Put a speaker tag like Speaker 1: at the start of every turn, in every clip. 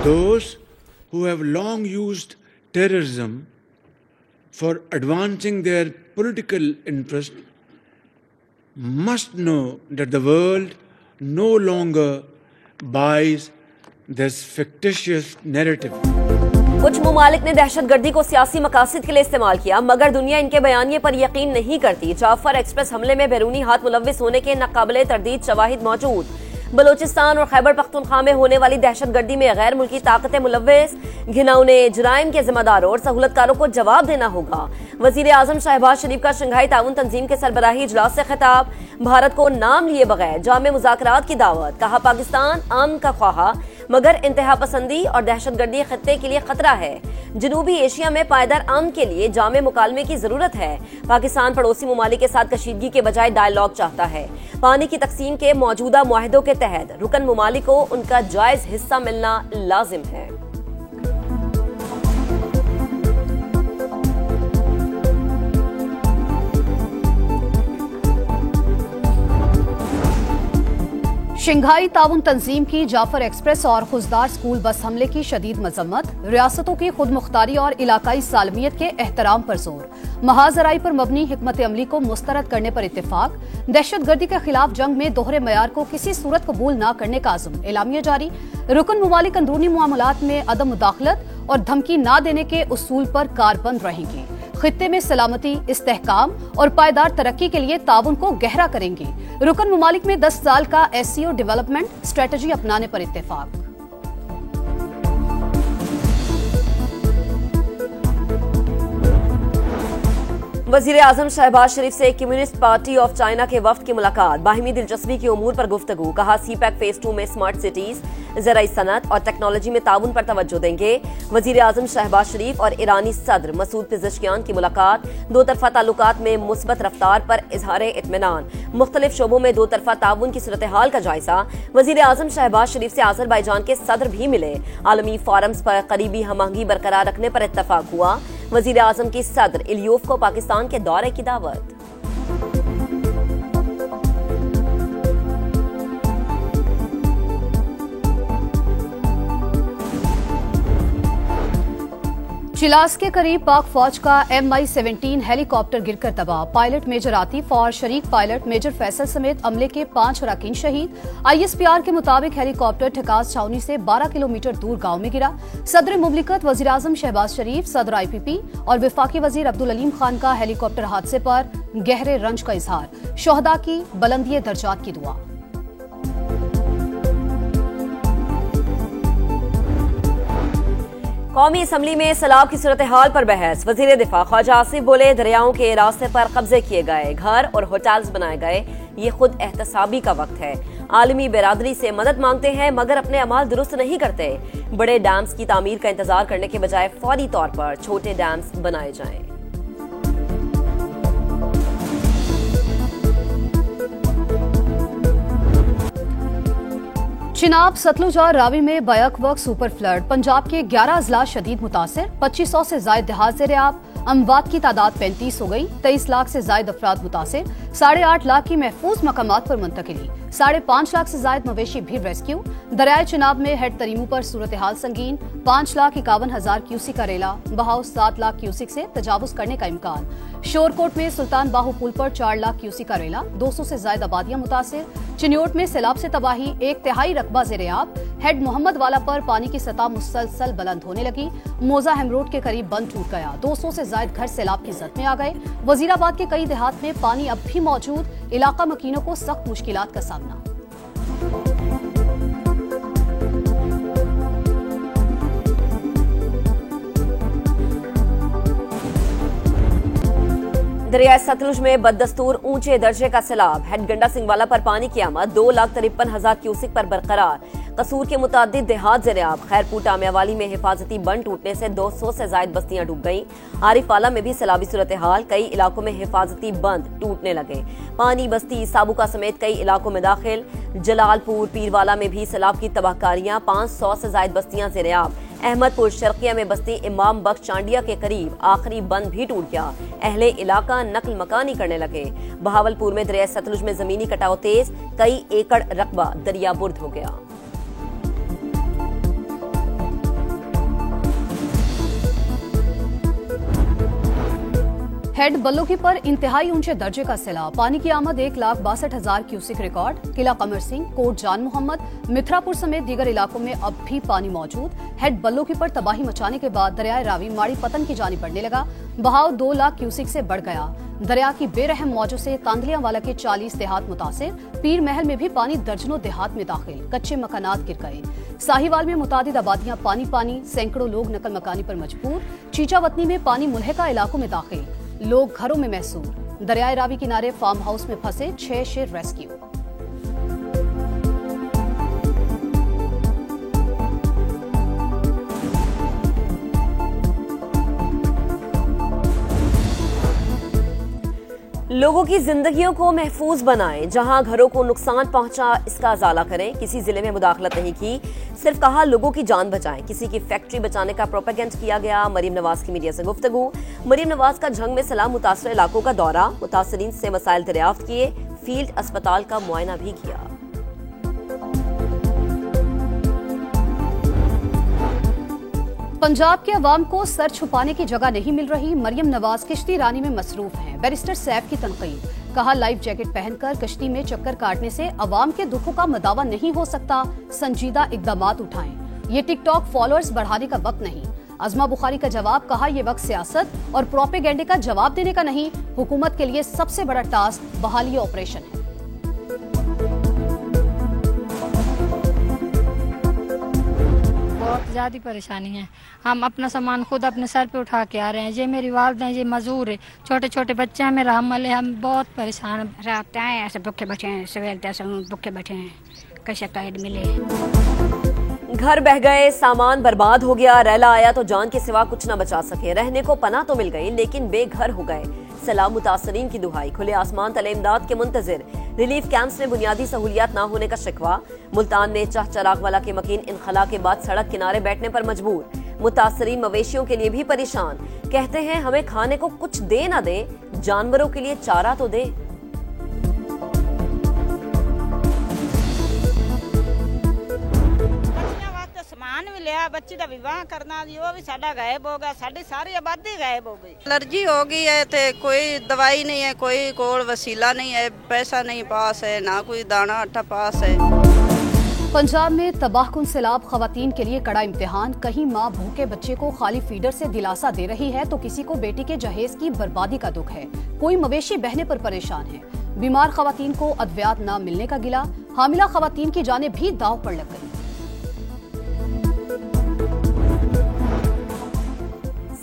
Speaker 1: Those who have long used terrorism for advancing their political interest must know that the world no longer buys this fictitious narrative.
Speaker 2: कुछ मुमालिक ने दहशतगर्दी को सियासी मकासद के लिए इस्तेमाल किया, मगर दुनिया इनके बयानिए पर यकीन नहीं करती। जाफर एक्सप्रेस हमले में बैरूनी हाथ मुलव्विस होने के नाकाबिले तरदीद शवाहिद मौजूद। बलोचिस्तान और खैबर पख्तूनख्वा में होने वाली दहशतगर्दी में गैर मुल्की ताकतें मुलव्विस, घिनौने जुराइम के जिम्मेदारों और सहूलतकारों को जवाब देना होगा। वजीर आजम शहबाज शरीफ का शंघाई ताउन तंजीम के सरबराही इजलास से खिताब। भारत को नाम लिए बगैर जामे मुज़ाकरात की दावत। कहा, पाकिस्तान अमन का ख्वाहा मगर इंतहा पसंदी और दहशतगर्दी खत्ते के लिए खतरा है। जनूबी एशिया में पायदार अमन के लिए जामे मुकालमे की जरूरत है। पाकिस्तान पड़ोसी ममालिक के साथ कशीदगी के बजाय डायलॉग चाहता है। पानी की तकसीम के मौजूदा मुआहिदों के तहत रुकन ममालिक को उनका जायज हिस्सा मिलना लाजिम है।
Speaker 3: शंघाई ताउन तंजीम की जाफर एक्सप्रेस और खुजदार स्कूल बस हमले की शदीद मजम्मत। रियासतों की खुद मुख्तारी और इलाकाई सालमियत के एहतराम पर जोर। महाजराई पर मबनी हिकमत अमली को मुस्तरद करने पर इत्तेफाक। दहशतगर्दी के खिलाफ जंग में दोहरे मयार को किसी सूरत कबूल न करने का आज़म। एलामिया जारी। रुकन ममालिक अंदरूनी मामलात में अदम मुदाखलत और धमकी न देने के उसूल पर कारबंद रहेंगे। खित्ते में सलामती, इस्तेहकाम और पायदार तरक्की के लिए ताउन को गहरा करेंगे। रुकन ममालिक में 10 साल का SCO डेवलपमेंट स्ट्रेटजी अपनाने पर इत्तेफाक।
Speaker 2: वजीर आजम शहबाज शरीफ से कम्युनिस्ट पार्टी ऑफ चाइना के वफ्द की मुलाकात। बाहिमी दिलचस्पी के उमूर पर गुफ्तगू। कहा, CPEC फेज 2 में स्मार्ट सिटीज, ज़राई सनत और टेक्नोलॉजी में ताउन पर तवज्जो देंगे। वजीर आजम शहबाज शरीफ और ईरानी सदर मसूद पेज़ेश्कियान की मुलाकात। दो तरफा ताल्लुकात में मुस्बत रफ्तार पर इजहार इत्मीनान। मुख्तलिफ शोबों में दो तरफा ताउन की सूरत हाल का जायजा। वजीर आजम शहबाज शरीफ से आज़रबाईजान के सदर भी मिले। आलमी फोरम्स पर करीबी हमआहंगी बरकरार रखने पर इत्तफाक हुआ। वजीर आजम की सदर इलियोफ को पाकिस्तान के दौरे की दावत।
Speaker 3: चिलास के करीब पाक फौज का MI-17 हेलीकॉप्टर गिरकर तबाह। पायलट मेजर आतिफ और शरीक पायलट मेजर फैसल समेत अमले के 5 अरकान शहीद। ISPR के मुताबिक हेलीकॉप्टर ठकास छावनी से 12 किलोमीटर दूर गांव में गिरा। सदर मुमलिकत वजीर आजम शहबाज शरीफ, सदर IPP और विफाकी वजीर अब्दुल अलीम खान का हेलीकॉप्टर हादसे पर गहरे रंज का इजहार। शोहदा की बुलंदी दर्जात की दुआ।
Speaker 2: कौमी असम्बली में सैलाब की सूरत हाल पर बहस। वजीर दिफा ख्वाजा आसिफ बोले, दरियाओं के रास्ते पर कब्जे किए गए, घर और होटल्स बनाए गए। ये खुद एहतसाबी का वक्त है। आलमी बिरादरी से मदद मांगते हैं मगर अपने अमाल दुरुस्त नहीं करते। बड़े डैम्स की तामीर का इंतजार करने के बजाय फौरी तौर पर छोटे डैम्स बनाए जाएं।
Speaker 3: चिनाब, सतलुज और रावी में बैक वक्त सुपर फ्लड। पंजाब के 11 अजला शदीद मुतासिर। 2500 से जायद देहात ज़ेर-ए-आब। अमवात की तादाद 35 हो गई। 23 लाख से जायद अफराद मुतासिर। 8.5 लाख की महफूज मकामात पर मुंतकिली। 5.5 लाख से जायद मवेशी भी रेस्क्यू। दरियाए चिनाब में हेड तरीमू पर सूरत हाल संगीन। 5,51,000 क्यूसिक का रेला। बहाव 7 लाख क्यूसिक से तजावुज करने का इम्कान। शोरकोट में सुल्तान बाहू पुल पर 4 लाख क्यूसिक का रेला। 200 से जायद आबादियां मुतासिर। चिन्योट में सैलाब से तबाही। 1/3 रकबा ज़ेर-ए-आब। हेड मोहम्मद वाला पर पानी की सतह मुसलसल बुलंद होने लगी। मोजा हेमरोड के करीब बंद टूट गया। 200 से जायद घर सैलाब की जद में आ गए। वजीराबाद के कई देहात में पानी अब भी मौजूद। इलाका मकीनों को सख्त मुश्किलात का सामना।
Speaker 2: दरिया सतलुज में बददस्तूर ऊंचे दर्जे का सैलाब। हेड गंडा सिंहवाला पर पानी की आमद 2,53,000 क्यूसिक पर बरकरार। कसूर के मुतादिद देहात ज़ेर-ए-आब। खैरपुर टामियावाली में हिफाजती बंद टूटने से 200 से जायद बस्तियां डूब गईं। आरिफवाला में भी सैलाबी सूरत हाल। कई इलाकों में हिफाजती बंद टूटने लगे। पानी बस्ती साबुका समेत कई इलाकों में दाखिल। जलालपुर पीरवाला में भी सैलाब की तबाहकारियां। 500 से जायद बस्तियां ज़ेर-ए-आब। अहमदपुर शर्किया में बस्ती इमाम बख्श चांडिया के करीब आखिरी बंद भी टूट गया। अहले इलाका नकल मकानी करने लगे। बहावलपुर में दरिया सतलुज में जमीनी कटाव तेज। कई एकड़ रकबा दरिया बुर्द हो गया।
Speaker 3: हेड बल्लोकी पर इंतहाई ऊंचे दर्जे का सैलाब, पानी की आमद 1,62,000 क्यूसिक रिकॉर्ड। किला कमर सिंह, कोट जान मोहम्मद, मिथरापुर समेत दीगर इलाकों में अब भी पानी मौजूद। हेड बल्लोकी पर तबाही मचाने के बाद दरियाए रावी माड़ी पतन की जानी बढ़ने लगा। बहाव 2 लाख क्यूसिक से बढ़ गया। दरिया की बेरहम मौजों से तांदलियांवाला के 40 देहात मुतासिर। पीर महल में भी पानी दर्जनों देहात में दाखिल, कच्चे मकानात गिर गए। साहिवाल में मुतादिद आबादियां पानी, सैकड़ों लोग नकल मकानी पर मजबूर। चीचावतनी में पानी मुल्हिका इलाकों में दाखिल, लोग घरों में महसूर। दरियाए रावी किनारे फार्म हाउस में फंसे 6 शेर रेस्क्यू।
Speaker 2: लोगों की जिंदगियों को महफूज बनाएं, जहां घरों को नुकसान पहुंचा इसका अजाला करें। किसी जिले में मुदाखलत नहीं की, सिर्फ कहा लोगों की जान बचाएं। किसी की फैक्ट्री बचाने का प्रोपेगेंड किया गया। मरीम नवाज की मीडिया से गुफ्तगू। मरीम नवाज का जंग में सलाम मुतासर इलाकों का दौरा, मुतासरीन से मसाइल दरियाफ्त किए, फील्ड अस्पताल का मुआयना भी किया।
Speaker 3: पंजाब के अवाम को सर छुपाने की जगह नहीं मिल रही। मरियम नवाज किश्ती रानी में मसरूफ हैं। बैरिस्टर सैफ की तनकीद, कहा लाइफ जैकेट पहनकर कश्ती में चक्कर काटने से अवाम के दुखों का मदावा नहीं हो सकता, संजीदा इकदामात उठाएं। ये टिकटॉक फॉलोअर्स बढ़ाने का वक्त नहीं। अजमा बुखारी का जवाब, कहा ये वक्त सियासत और प्रोपेगेंडे का जवाब देने का नहीं, हुकूमत के लिए सबसे बड़ा टास्क बहाली ऑपरेशन है।
Speaker 4: बहुत ज़्यादा परेशानी है। हम अपना सामान खुद अपने सर पे उठा के आ रहे हैं। ये मेरी वालदा हैं, ये मजदूर है, छोटे छोटे बच्चे हैं, मेरा हमल है। हम बहुत परेशान हैं।
Speaker 5: रात आए ऐसे भूखे बैठे हैं, सवेर तक भूखे बैठे हैं, कैसे कायद मिले।
Speaker 2: घर बह गए, सामान बर्बाद हो गया, रैला आया तो जान के सिवा कुछ न बचा सके। रहने को पनाह तो मिल गई लेकिन बेघर हो गए। सलाम मुतासरीन की दुहाई, खुले आसमान तले इमदाद के मुंतजिर। रिलीफ कैंप्स में बुनियादी सहूलियात न होने का शिकवा। मुल्तान में चाह चराग वाला के मकीन इनखला के बाद सड़क किनारे बैठने पर मजबूर। मुतासरीन मवेशियों के लिए भी परेशान, कहते हैं हमें खाने को कुछ दे न दे, जानवरों के लिए चारा तो दे।
Speaker 6: समान भी लिया, बच्ची का विवाह करना वो भी साडा गायब हो गया, साडी सारी आबादी गायब हो गई। एलर्जी हो गई है, थे कोई दवाई नहीं है, कोई कोल वसीला नहीं है, पैसा नहीं पास है, ना कोई दाना आटा पास है।
Speaker 3: पंजाब में तबाहकुन सैलाब खवातीन के लिए कड़ा इम्तिहान। कहीं माँ भूखे बच्चे को खाली फीडर से दिलासा दे रही है तो किसी को बेटी के जहेज की बर्बादी का दुख है। कोई मवेशी बहने पर परेशान है। बीमार खवातीन को अद्वियात न मिलने का गिला। हामिला खवातीन की जानें भी दाव पर लग गई।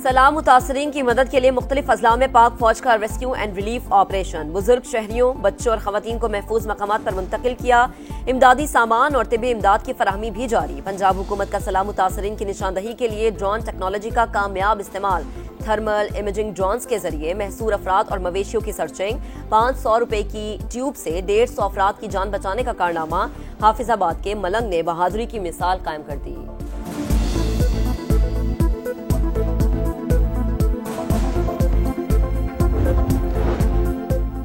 Speaker 2: सलाम मुतासरीन की मदद के लिए मुख्तलिफ अजला में पाक फौज का रेस्क्यू एंड रिलीफ ऑपरेशन। बुजुर्ग शहरियों, बच्चों और खवातीन को महफूज मकामात पर मुंतकिल किया। इमदादी सामान और तिब्बी इमदाद की फराहमी भी जारी। पंजाब हुकूमत का सलाम मुतासरीन की निशानदही के लिए ड्रोन टेक्नोलॉजी का कामयाब इस्तेमाल। थर्मल इमेजिंग ड्रोन्स के जरिए महसूर अफराद और मवेशियों की सर्चिंग। 500 रुपए की ट्यूब से 150 अफराद की जान बचाने का कारनामा। हाफिजाबाद के मलंग ने बहादुरी की मिसाल कायम कर दी।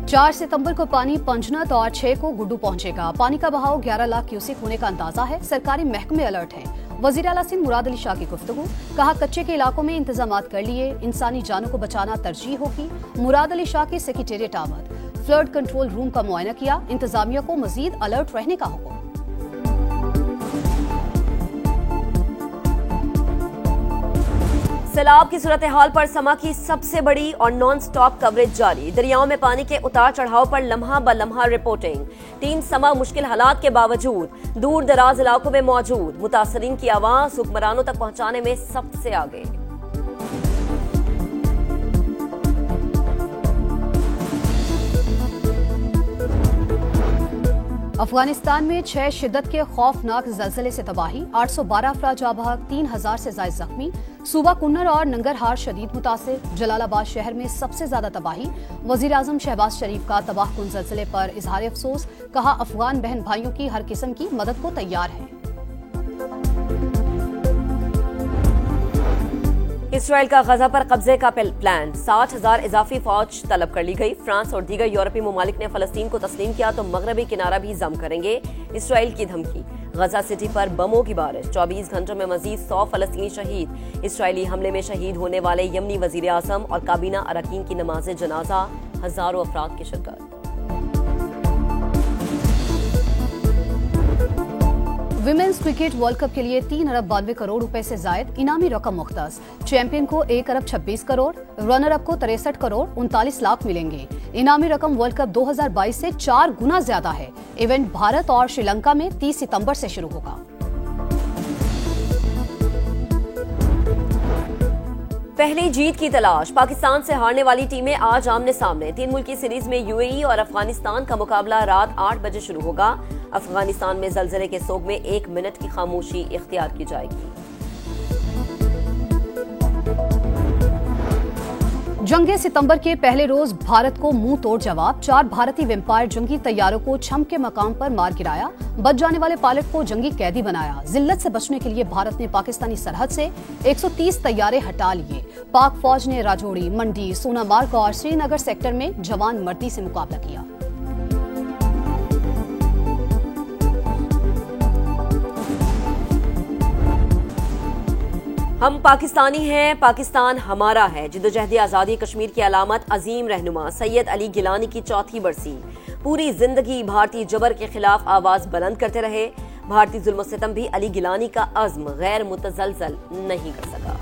Speaker 3: 4 सितंबर को पानी पंजनत और 6 को गुड्डू पहुंचेगा। पानी का बहाव 11 लाख क्यूसिक होने का अंदाजा है। सरकारी महकमे अलर्ट हैं। वजीर आला सिंध मुराद अली शाह की गुफ्तगू, कहा कच्चे के इलाकों में इंतजामात कर लिए, इंसानी जानों को बचाना तरजीह होगी। मुराद अली शाह की सेक्रेटेरिएट आमद, फ्लड कंट्रोल रूम का मुआयना किया, इंतजामिया को मजीद अलर्ट रहने का हुक्म।
Speaker 2: सैलाब की सूरत हाल पर समा की सबसे बड़ी और नॉन स्टॉप कवरेज जारी। दरियाओं में पानी के उतार चढ़ाव पर लम्हा ब लम्हा रिपोर्टिंग। टीम समा मुश्किल हालात के बावजूद दूर दराज इलाकों में मौजूद। मुतासरीन की आवाज हुक्मरानों तक पहुंचाने में सबसे आगे।
Speaker 3: अफगानिस्तान में 6 शिद्दत के खौफनाक जलजले से तबाही, 812 अफराद जाँ बहक, 3000 से ज्यादा जख्मी। सूबा कुन्नर और नंगरहार शदीद मुतासिर। जलालाबाद शहर में सबसे ज्यादा तबाही। वजीर आजम शहबाज शरीफ का तबाहकुन जलजले पर इजहार अफसोस, कहा अफगान बहन भाइयों की हर किस्म की मदद को तैयार है।
Speaker 2: इसराइल का गजा पर कब्जे का प्लान, 60,000 इजाफी फौज तलब कर ली गई। फ्रांस और दीगर यूरोपीय ममालिक ने फलस्तीन को तस्लीम किया तो मगरबी किनारा भी जम करेंगे। इसराइल की धमकी, गजा सिटी पर बमों की बारिश, 24 घंटों में मजीद 100 फलस्तीनी शहीद। इसराइली हमले में शहीद होने वाले यमनी वजीर आजम और काबीना अरकान की नमाज जनाजा, हजारों अफराद की शिरकत।
Speaker 3: विमेंस क्रिकेट वर्ल्ड कप के लिए 3 अरब 92 करोड़ रुपए से जायद इनामी रकम मुख्तस। चैंपियन को 1 अरब 26 करोड़, रनर अप को 63 करोड़ 39 लाख मिलेंगे। इनामी रकम वर्ल्ड कप 2022 से 4 गुना ज्यादा है। इवेंट भारत और श्रीलंका में 30 सितंबर से शुरू होगा।
Speaker 2: पहली जीत की तलाश, पाकिस्तान से हारने वाली टीमें आज आमने सामने। 3 मुल्की सीरीज में यूएई और अफगानिस्तान का मुकाबला रात 8 बजे शुरू होगा। अफगानिस्तान में ज़लज़ले के सोग में 1 मिनट की खामोशी इख्तियार की जाएगी।
Speaker 3: जंगे सितंबर के पहले रोज भारत को मुंह तोड़ जवाब। 4 भारतीय वेम्पायर जंगी तैयारों को छम के मकाम पर मार गिराया। बच जाने वाले पायलट को जंगी कैदी बनाया। जिल्लत से बचने के लिए भारत ने पाकिस्तानी सरहद से 130 तैयारे हटा लिए। पाक फौज ने राजौरी, मंडी, सोनामार्ग और श्रीनगर सेक्टर में जवान मर्दी से मुकाबला किया।
Speaker 2: हम पाकिस्तानी हैं, पाकिस्तान हमारा है। जिद्दोजहद आज़ादी कश्मीर की अलामत अजीम रहनुमा सैयद अली गिलानी की चौथी बरसी। पूरी जिंदगी भारतीय जबर के खिलाफ आवाज बुलंद करते रहे। भारतीय जुल्म सितम भी अली गिलानी का अज़्म गैर मुतज़लज़ल नहीं कर सका।